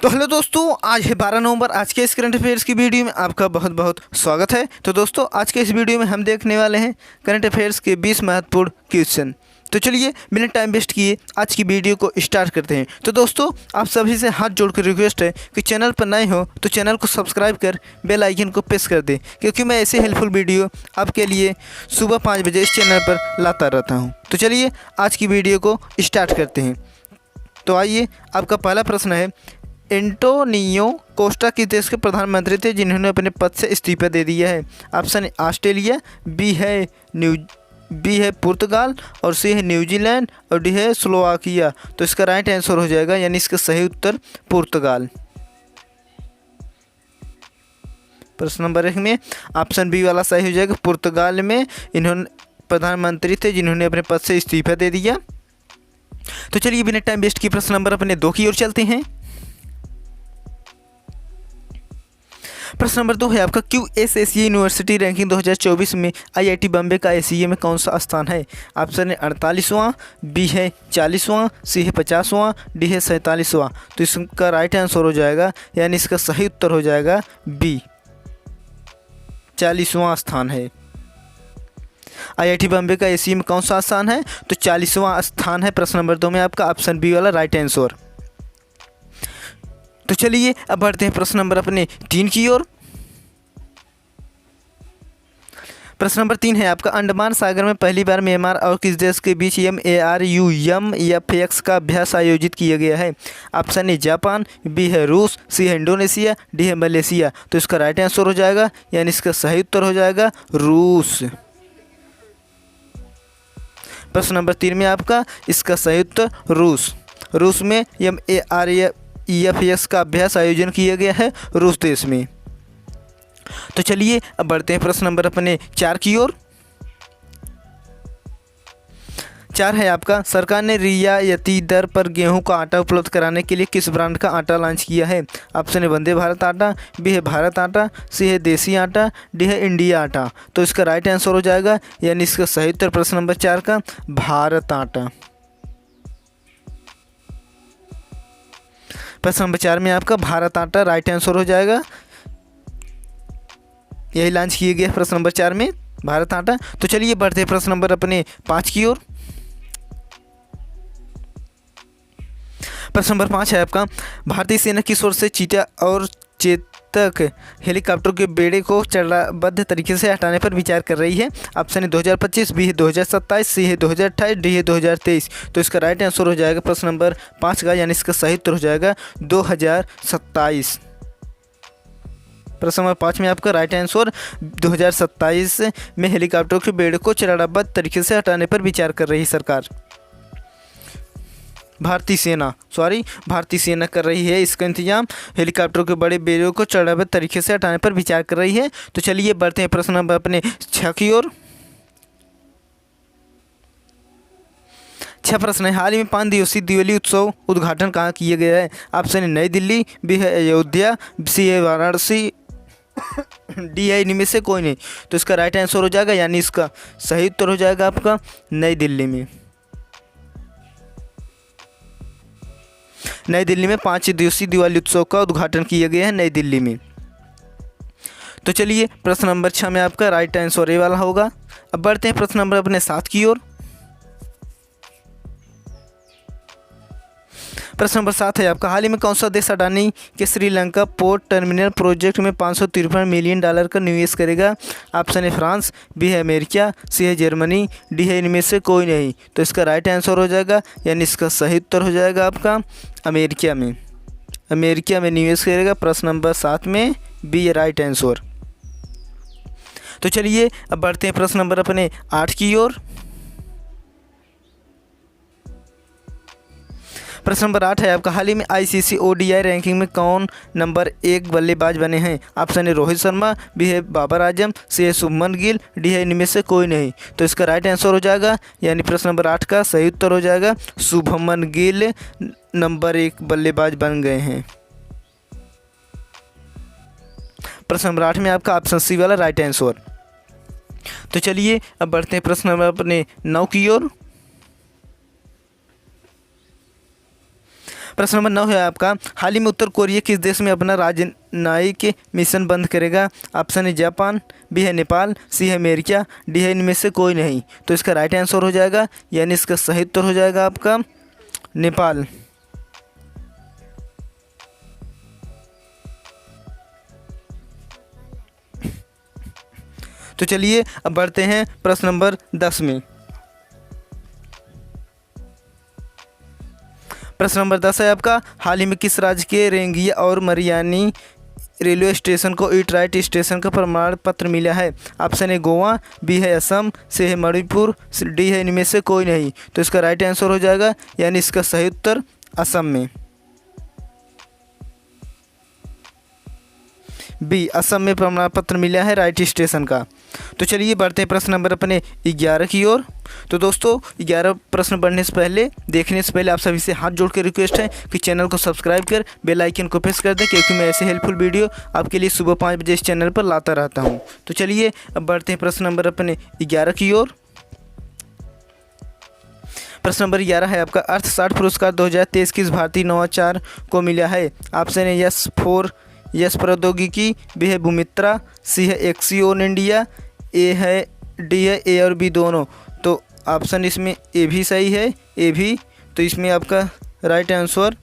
तो हेलो दोस्तों, आज है 12 नवंबर। आज के इस करंट अफेयर्स की वीडियो में आपका बहुत बहुत स्वागत है। तो दोस्तों, आज के इस वीडियो में हम देखने वाले हैं करंट अफेयर्स के 20 महत्वपूर्ण क्वेश्चन। तो चलिए बिना टाइम वेस्ट किए आज की वीडियो को स्टार्ट करते हैं। तो दोस्तों, आप सभी से हाथ जोड़कर रिक्वेस्ट है कि चैनल पर नए हो तो चैनल को सब्सक्राइब कर बेल आइकन को प्रेस कर दें, क्योंकि मैं ऐसे हेल्पफुल वीडियो आपके लिए सुबह 5 बजे इस चैनल पर लाता रहता हूँ। तो चलिए आज की वीडियो को स्टार्ट करते हैं। तो आइए, आपका पहला प्रश्न है, एंटोनियो कोस्टा किस देश के प्रधानमंत्री थे जिन्होंने अपने पद से इस्तीफा दे दिया है? ऑप्शन ए ऑस्ट्रेलिया, बी है पुर्तगाल, और सी है न्यूजीलैंड, और डी है स्लोवाकिया। तो इसका राइट आंसर हो जाएगा, यानी इसका सही उत्तर पुर्तगाल। प्रश्न नंबर 1 में ऑप्शन बी वाला सही हो जाएगा। पुर्तगाल में इन्होंने प्रधानमंत्री थे जिन्होंने अपने पद से इस्तीफा दे दिया। तो चलिए बिना टाइम वेस्ट किए प्रश्न नंबर अपने 2 की ओर चलते हैं। प्रश्न नंबर 2 है आपका, QS यूनिवर्सिटी रैंकिंग 2024 में IIT बॉम्बे का एशिया में कौन सा स्थान है? ऑप्शन है 48वां, बी है 40वां, सी है 50वां, डी है 47वां। तो इसका राइट आंसर हो जाएगा, यानी इसका सही उत्तर हो जाएगा बी, 40वां स्थान है। IIT बॉम्बे का एशिया में कौन सा स्थान है? तो 40वां स्थान है प्रश्न नंबर 2 में आपका ऑप्शन बी वाला राइट आंसर। तो चलिए अब बढ़ते हैं प्रश्न नंबर अपने 3 की ओर। प्रश्न नंबर 3 है आपका, अंडमान सागर में पहली बार म्यांमार और किस देश के बीच MARUMFX का अभ्यास आयोजित किया गया है? ऑप्शन ए जापान, बी है रूस, सी है इंडोनेशिया, डी है मलेशिया। तो इसका राइट आंसर हो जाएगा, यानी इसका सही उत्तर हो जाएगा रूस। प्रश्न नंबर 3 में आपका इसका सही उत्तर रूस में MARUMFX का अभ्यास आयोजन किया गया है रूस देश में। तो चलिए अब बढ़ते हैं प्रश्न नंबर अपने 4 की ओर। 4 है आपका, सरकार ने रियायती दर पर गेहूं का आटा उपलब्ध कराने के लिए किस ब्रांड का आटा लॉन्च किया है? ऑप्शन है वंदे भारत आटा, बी है भारत आटा, सी है देसी आटा, डी है इंडिया आटा। तो इसका राइट आंसर हो जाएगा, यानी इसका सही उत्तर प्रश्न नंबर 4 का भारत आटा। प्रश्न नंबर 4 में आपका भारत आटा राइट आंसर हो जाएगा, यही लॉन्च किया गया प्रश्न नंबर 4 में भारत आटा। तो चलिए बढ़ते हैं प्रश्न नंबर अपने 5 की ओर। प्रश्न नंबर 5 है आपका, भारतीय सेना किस ओर से चीता और चेतक हेलीकॉप्टर के बेड़े को चरणबद्ध तरीके से हटाने पर विचार कर रही है? ऑप्शन है 2025, बी है 2027, सी है 2028, डी है 2023। तो इसका राइट आंसर हो जाएगा प्रश्न नंबर 5 का, यानी इसका सही उत्तर हो जाएगा 2027। प्रश्न नंबर 5 में आपका राइट आंसर 2027 में हेलीकॉप्टर के बेड़े को चरणबद्ध तरीके से हटाने पर विचार कर रही सरकार। भारतीय सेना कर रही है इसका इंतजाम, हेलीकॉप्टर के बड़े बेड़े को चरणबद्ध तरीके से हटाने पर विचार कर रही है। तो चलिए बढ़ते हैं प्रश्न नंबर अपने 6 की ओर। 6 प्रश्न है, हाल ही में 5 दिवसीय दिवाली उत्सव उद्घाटन कहाँ किया गया है? ऑप्शन है नई दिल्ली, बी है अयोध्या, सी है वाराणसी, डी है इनमें से कोई नहीं। तो इसका राइट आंसर हो जाएगा, यानी इसका सही उत्तर हो जाएगा आपका नई दिल्ली में। नई दिल्ली में 5 दिवसीय दिवाली उत्सव का उद्घाटन किया गया है नई दिल्ली में। तो चलिए प्रश्न नंबर 6 में आपका राइट आंसर ए वाला होगा। अब बढ़ते हैं प्रश्न नंबर अपने 7 की ओर। प्रश्न नंबर 7 है आपका, हाल ही में कौन सा देश अडानी के श्रीलंका पोर्ट टर्मिनल प्रोजेक्ट में $553 मिलियन का निवेश करेगा? ऑप्शन है फ्रांस, बी है अमेरिका, सी है जर्मनी, डी है इनमें से कोई नहीं। तो इसका राइट आंसर हो जाएगा, यानी इसका सही उत्तर हो जाएगा आपका अमेरिका में निवेश करेगा। प्रश्न नंबर 7 में बी है राइट आंसर। तो चलिए अब बढ़ते हैं प्रश्न नंबर अपने 8 की ओर। प्रश्न नंबर 8 है आपका, हाल ही में ICC ODI रैंकिंग में कौन नंबर 1 बल्लेबाज बने हैं? ऑप्शन है रोहित शर्मा, बी है बाबर आजम, सी है शुभमन गिल, डी है इनमें से कोई नहीं। तो इसका राइट आंसर हो जाएगा, यानी प्रश्न नंबर 8 का सही उत्तर हो जाएगा शुभमन गिल नंबर 1 बल्लेबाज बन गए हैं। प्रश्न नंबर 8 में आपका ऑप्शन सी वाला राइट आंसर। तो चलिए अब बढ़ते हैं प्रश्न नंबर अपने 9 की ओर। प्रश्न नंबर 9 है आपका, हाल ही में उत्तर कोरिया किस देश में अपना राजनयिक मिशन बंद करेगा? ऑप्शन है जापान, बी है नेपाल, सी है अमेरिका, डी है इनमें से कोई नहीं। तो इसका राइट आंसर हो जाएगा, यानी इसका सही उत्तर हो जाएगा आपका नेपाल। तो चलिए अब बढ़ते हैं प्रश्न नंबर 10 में। प्रश्न नंबर 10 है आपका, हाल ही में किस राज्य के रेंगिया और मरियानी रेलवे स्टेशन को ईट राइट स्टेशन का प्रमाण पत्र मिला है? ऑप्शन है गोवा, बी है असम, सी है मणिपुर, डी है इनमें से कोई नहीं। तो इसका राइट आंसर हो जाएगा, यानी इसका सही उत्तर असम में, बी असम में प्रमाण पत्र मिला है राइट स्टेशन का। तो चलिए बढ़ते हैं प्रश्न नंबर अपने 11 की ओर। तो दोस्तों 11 प्रश्न बढ़ने से पहले, देखने से पहले आप सभी से हाथ जोड़ के रिक्वेस्ट है कि चैनल को सब्सक्राइब कर बेल आइकन को प्रेस कर दें, क्योंकि मैं ऐसे हेल्पफुल वीडियो आपके लिए सुबह 5 बजे इस चैनल पर लाता रहता हूं। तो चलिए अब बढ़ते हैं प्रश्न नंबर अपने 11 की ओर। प्रश्न नंबर 11 है आपका, अर्थशास्त्र पुरस्कार 2023 किस भारतीय नवाचार को मिला है? ऑप्शन है यस प्रौद्योगिकी, बी है भूमित्रा, सी है एक्सियोन इंडिया, डी है ए और बी दोनों। तो ऑप्शन इसमें ए भी सही है, ए भी। तो इसमें आपका राइट आंसर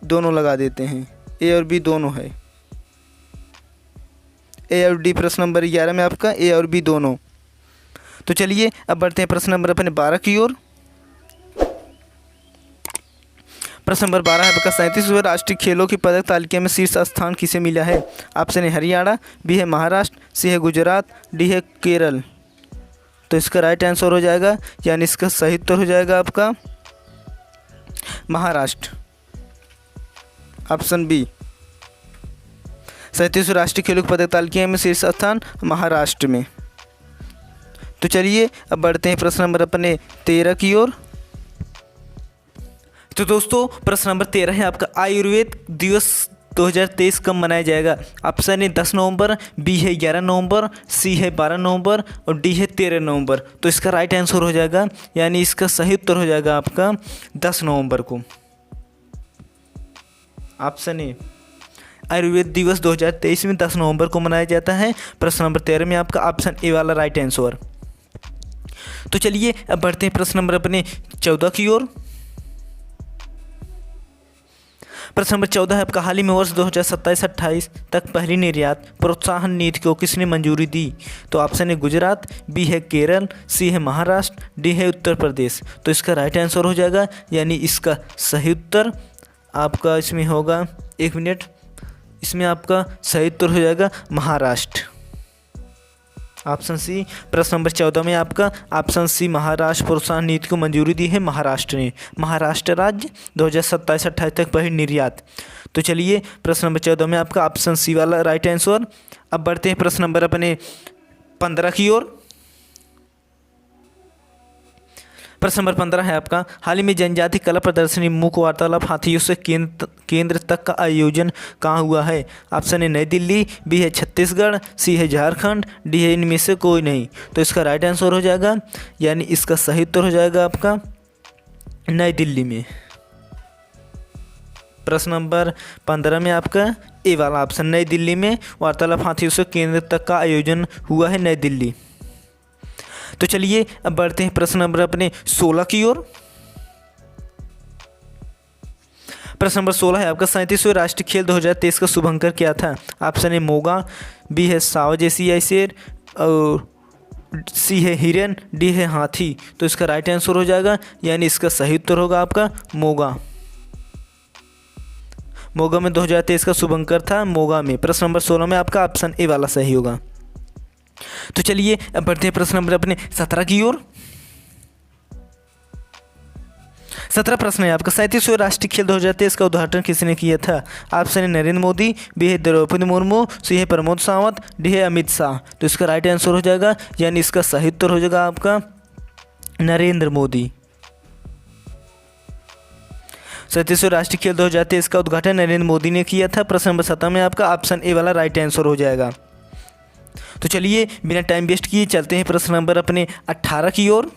दोनों लगा देते हैं, ए और बी दोनों है, ए और डी। प्रश्न नंबर 11 में आपका ए और बी दोनों। तो चलिए अब बढ़ते हैं प्रश्न नंबर अपने 12 की ओर। प्रश्न नंबर 12 है आपका, 37वें राष्ट्रीय खेलों की पदक तालिका में शीर्ष स्थान किसे मिला है? ऑप्शन है हरियाणा, बी है महाराष्ट्र, सी है गुजरात, डी है केरल। तो इसका राइट आंसर हो जाएगा, यानी इसका सही उत्तर हो जाएगा आपका महाराष्ट्र, ऑप्शन बी। 37वें राष्ट्रीय खेलों की पदक तालिका में शीर्ष स्थान महाराष्ट्र में। तो चलिए अब बढ़ते हैं प्रश्न नंबर अपने 13 की ओर। तो दोस्तों प्रश्न नंबर 13 है आपका, आयुर्वेद दिवस 2023 कब मनाया जाएगा? ऑप्शन है 10 नवंबर, बी है 11 नवंबर, सी है 12 नवंबर और डी है 13 नवंबर। तो इसका राइट आंसर हो जाएगा, यानी इसका सही उत्तर हो जाएगा आपका 10 नवंबर को, ऑप्शन ए। आयुर्वेद दिवस 2023 में 10 नवंबर को मनाया जाता है। प्रश्न नंबर 13 में आपका ऑप्शन ए वाला राइट आंसर। तो चलिए अब बढ़ते हैं प्रश्न नंबर अपने 14 की ओर। प्रश्न नंबर 14 है आपका, हाल ही में वर्ष 2027-28 तक पहली निर्यात प्रोत्साहन नीति को किसने मंजूरी दी? तो ऑप्शन है गुजरात, बी है केरल, सी है महाराष्ट्र, डी है उत्तर प्रदेश। तो इसका राइट आंसर हो जाएगा, यानी इसका सही उत्तर आपका इसमें होगा, एक मिनट, इसमें आपका सही उत्तर हो जाएगा महाराष्ट्र, ऑप्शन सी। प्रश्न नंबर 14 में आपका ऑप्शन सी महाराष्ट्र प्रोत्साहन नीति को मंजूरी दी है महाराष्ट्र ने। महाराष्ट्र राज्य 2027-28 तक पहली निर्यात। तो चलिए प्रश्न नंबर 14 में आपका ऑप्शन सी वाला राइट आंसर। अब बढ़ते हैं प्रश्न नंबर अपने 15 की ओर। प्रश्न नंबर 15 है आपका, हाल ही में जनजाति कला प्रदर्शनी मूक वार्तालाप हाथियों से केंद्र तक का आयोजन कहाँ हुआ है? ऑप्शन है नई दिल्ली, बी है छत्तीसगढ़, सी है झारखंड, डी है इनमें से कोई नहीं। तो इसका राइट आंसर हो जाएगा, यानी इसका सही उत्तर हो जाएगा आपका नई दिल्ली में। प्रश्न नंबर 15 में आपका ए वाला ऑप्शन, नई दिल्ली में वार्तालाप हाथियों से केंद्र तक का आयोजन हुआ है, नई दिल्ली। तो चलिए अब बढ़ते हैं प्रश्न नंबर अपने 16 की ओर। प्रश्न नंबर 16 है आपका, 37वें राष्ट्रीय खेल 2023 का शुभंकर क्या था? ऑप्शन है मोगा, बी है साउथ एशियाई शेर और सी है हिरन, डी है हाथी। तो इसका राइट आंसर हो जाएगा, यानी इसका सही उत्तर होगा आपका मोगा। मोगा में 2023 का शुभंकर था, मोगा में। प्रश्न नंबर 16 में आपका ऑप्शन ए वाला सही होगा। तो चलिए अब बढ़ते हैं प्रश्न नंबर अपने 17 की ओर। 17 प्रश्न है आपका, 37वें राष्ट्रीय खेल 2023 का उद्घाटन किसने किया था? ऑप्शन है नरेंद्र मोदी, बी है द्रौपदी मुर्मू, सी है प्रमोद सावंत, डी है अमित शाह। तो इसका राइट आंसर हो जाएगा, यानी इसका सही उत्तर हो जाएगा आपका नरेंद्र मोदी। 37वें राष्ट्रीय खेल 2023 का उद्घाटन नरेंद्र मोदी ने किया था। प्रश्न नंबर 17 में आपका ऑप्शन ए वाला राइट आंसर हो जाएगा। तो चलिए बिना टाइम वेस्ट किए चलते हैं प्रश्न नंबर अपने 18 की ओर।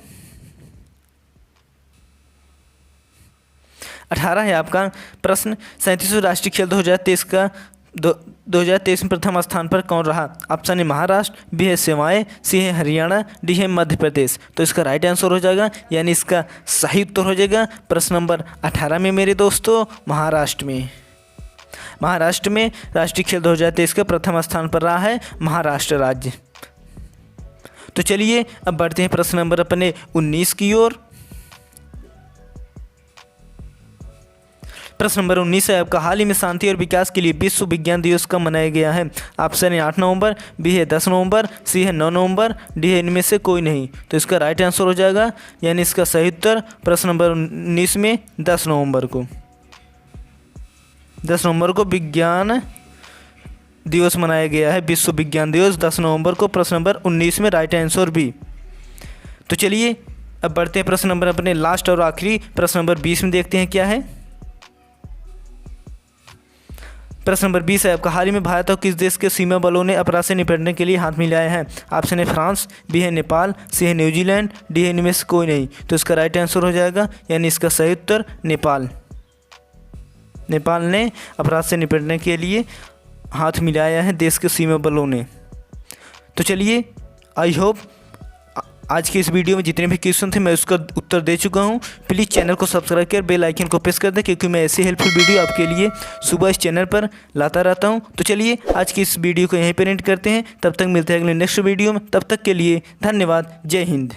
18 है आपका प्रश्न, 37वां राष्ट्रीय खेल 2023 का 2023 में प्रथम स्थान पर कौन रहा? ऑप्शन ए महाराष्ट्र, बी है सिवाय, सी है हरियाणा, डी है मध्य प्रदेश। तो इसका राइट आंसर हो जाएगा, यानी इसका सही उत्तर हो जाएगा प्रश्न नंबर 18 में मेरे दोस्तों, महाराष्ट्र में। महाराष्ट्र में राष्ट्रीय खेल 2023 का प्रथम स्थान पर रहा है महाराष्ट्र राज्य। तो चलिए अब बढ़ते हैं प्रश्न नंबर अपने 19 की ओर। प्रश्न नंबर 19 है आपका, हाल ही में शांति और विकास के लिए विश्व विज्ञान दिवस कब मनाया गया है? ऑप्शन है 8 नवंबर, बी है 10 नवंबर, सी है 9 नवंबर, डी है इनमें से कोई नहीं। तो इसका राइट आंसर हो जाएगा, यानी इसका सही उत्तर प्रश्न नंबर 19 में 10 नवंबर को 10 नवंबर को विज्ञान दिवस मनाया गया है। विश्व विज्ञान दिवस 10 नवंबर को, प्रश्न नंबर 19 में राइट आंसर भी। तो चलिए अब बढ़ते हैं प्रश्न नंबर अपने लास्ट और आखिरी प्रश्न नंबर 20 में, देखते हैं क्या है। प्रश्न नंबर 20 है आपका, हाल ही में भारत और किस देश के सीमा बलों ने अपराध से निपटने के लिए हाथ मिलाए हैं? ऑप्शन है फ्रांस, बी है नेपाल, सी है न्यूजीलैंड, डी है इनमें से कोई नहीं। तो इसका राइट आंसर हो जाएगा, यानी इसका सही उत्तर नेपाल। नेपाल ने अपराध से निपटने के लिए हाथ मिलाया है देश के सीमा बलों ने। तो चलिए, आई होप आज के इस वीडियो में जितने भी क्वेश्चन थे मैं उसका उत्तर दे चुका हूं। प्लीज़ चैनल को सब्सक्राइब कर बेल आइकन को प्रेस कर दें, क्योंकि मैं ऐसे हेल्पफुल वीडियो आपके लिए सुबह इस चैनल पर लाता रहता हूं। तो चलिए आज की इस वीडियो को यहीं पर एंड करते हैं। तब तक मिलते हैं अगले नेक्स्ट वीडियो में। तब तक के लिए धन्यवाद। जय हिंद।